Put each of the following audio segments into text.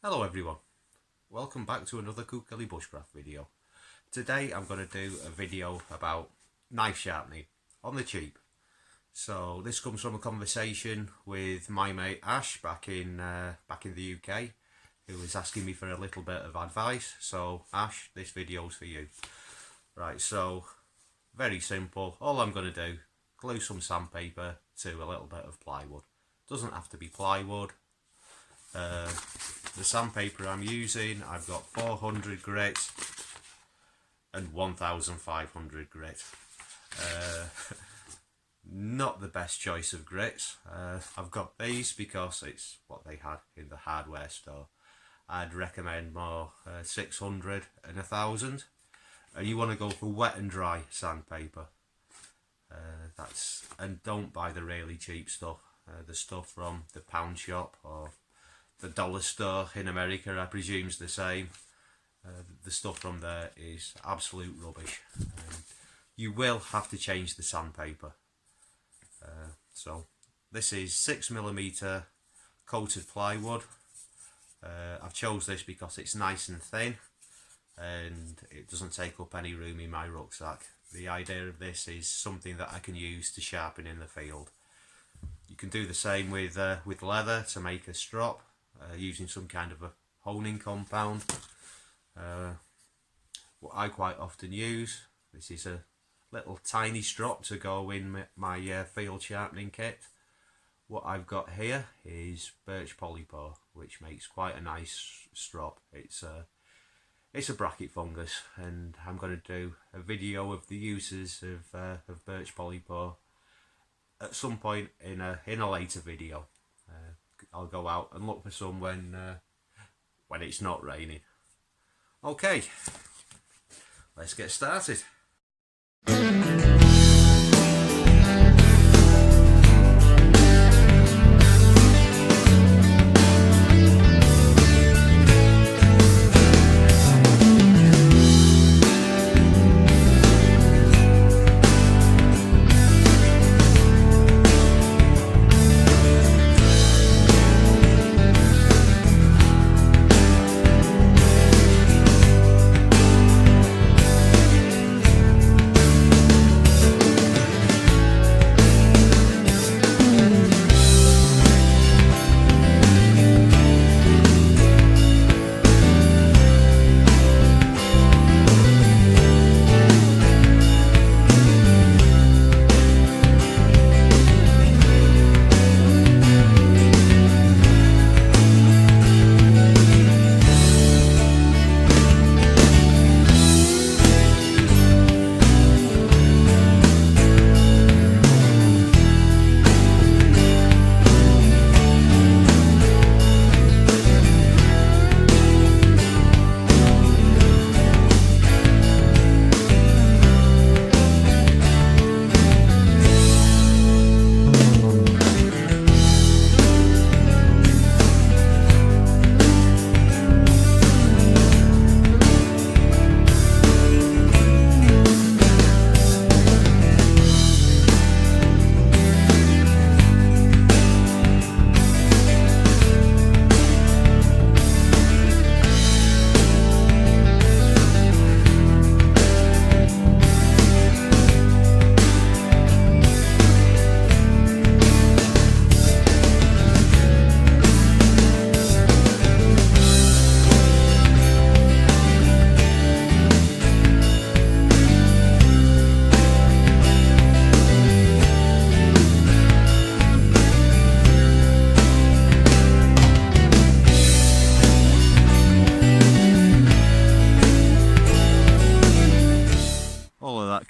Hello everyone, welcome back to another Cookily Bushcraft video. Today I'm going to do a video about knife sharpening on the cheap. So this comes from a conversation with my mate Ash back in the UK, who was asking me for a little bit of advice. So Ash, this video's for you. Right, so very simple. All I'm going to do, glue some sandpaper to a little bit of plywood. Doesn't have to be plywood. The sandpaper I'm using, I've got 400 grit and 1500 grit. Not the best choice of grits. I've got these because it's what they had in the hardware store. I'd recommend more 600 and 1000. And you want to go for wet and dry sandpaper. And don't buy the really cheap stuff. The stuff from the pound shop or the dollar store in America, I presume, is the same. The stuff from there is absolute rubbish. You will have to change the sandpaper. So this is 6mm coated plywood. I've chose this because it's nice and thin and it doesn't take up any room in my rucksack. The idea of this is something that I can use to sharpen in the field. You can do the same with leather to make a strop. Using some kind of a honing compound. What I quite often use, this is a little tiny strop to go in my field sharpening kit. What I've got here is birch polypore, which makes quite a nice strop. It's a bracket fungus, and I'm going to do a video of the uses of birch polypore at some point in a later video. I'll go out and look for some when it's not raining. Okay, let's get started.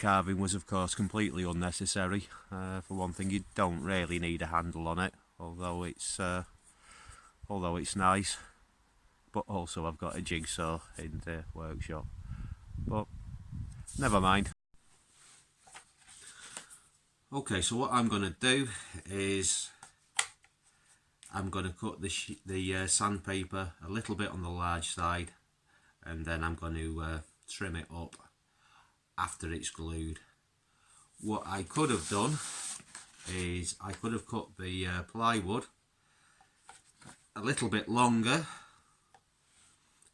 Carving was of course completely unnecessary. For one thing, you don't really need a handle on it, although it's nice. But also I've got a jigsaw in the workshop, but never mind. Okay, so what I'm going to do is I'm going to cut the sandpaper a little bit on the large side, and then I'm going to trim it up after it's glued. What I could have done is I could have cut the plywood a little bit longer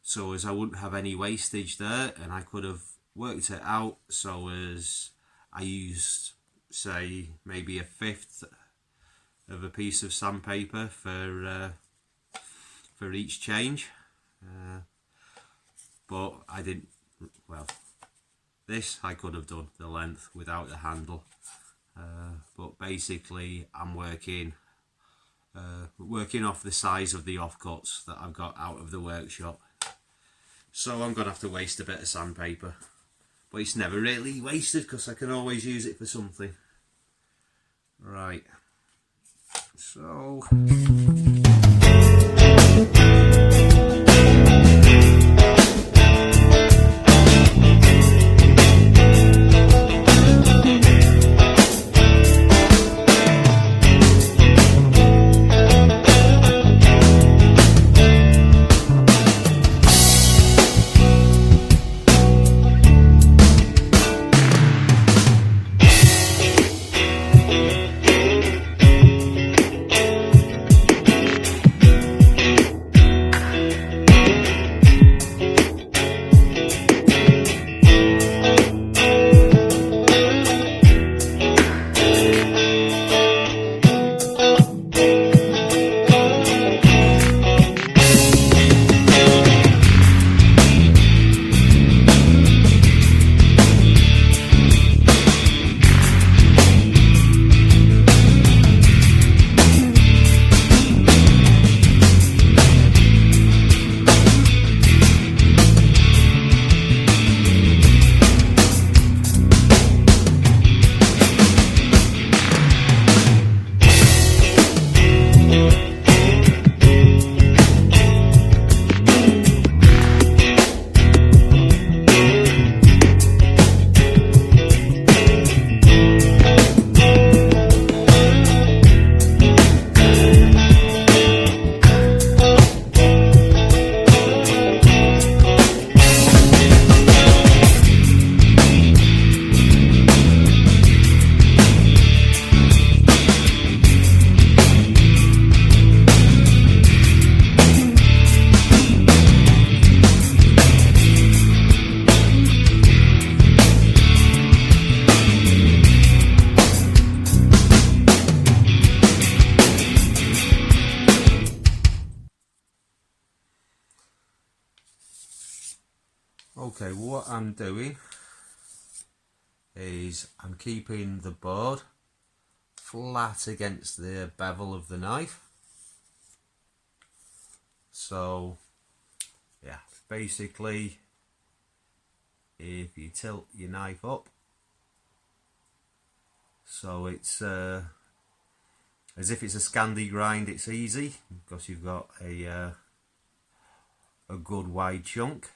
so as I wouldn't have any wastage there, and I could have worked it out so as I used, say, maybe 1/5 of a piece of sandpaper for each change, but I didn't. Well, this I could have done the length without the handle, but basically I'm working off the size of the offcuts that I've got out of the workshop. So I'm gonna have to waste a bit of sandpaper, but it's never really wasted because I can always use it for something. Right, so okay, what I'm doing is I'm keeping the board flat against the bevel of the knife. So yeah, basically if you tilt your knife up so it's as if it's a Scandi grind, it's easy because you've got a good wide chunk,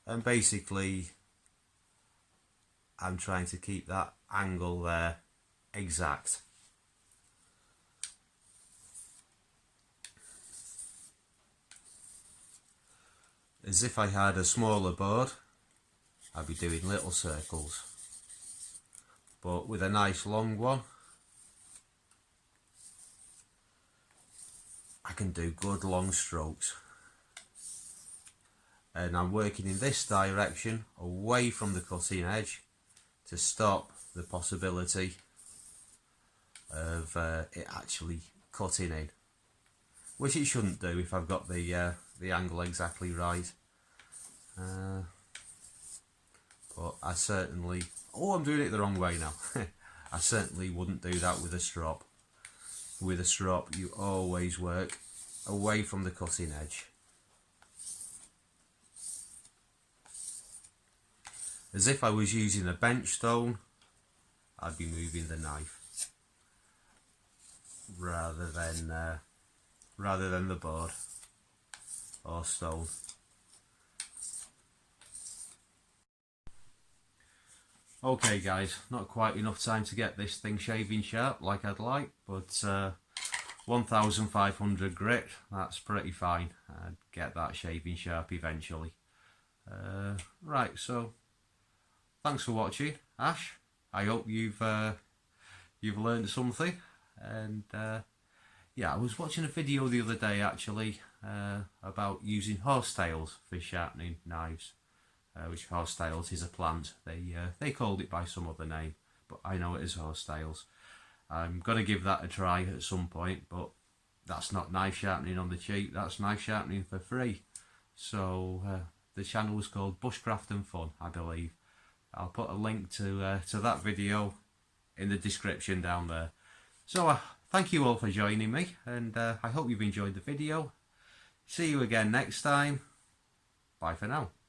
and basically I'm trying to keep that angle there exact. As if I had a smaller board, I'd be doing little circles, but with a nice long one I can do good long strokes. And I'm working in this direction away from the cutting edge to stop the possibility of it actually cutting in, which it shouldn't do if I've got the angle exactly right. But I certainly, I'm doing it the wrong way now. I certainly wouldn't do that with a strop. With a strop you always work away from the cutting edge. As if I was using a bench stone, I'd be moving the knife rather than the board or stone. Okay guys, not quite enough time to get this thing shaving sharp like I'd like, but 1500 grit, that's pretty fine. I'd get that shaving sharp eventually. Right, so thanks for watching, Ash. I hope you've learned something. And yeah, I was watching a video the other day actually about using horsetails for sharpening knives, which horsetails is a plant. They called it by some other name, but I know it as horsetails. I'm going to give that a try at some point, but that's not knife sharpening on the cheap, that's knife sharpening for free. So the channel was called Bushcraft and Fun, I believe. I'll put a link to that video in the description down there. So thank you all for joining me, and I hope you've enjoyed the video. See you again next time. Bye for now.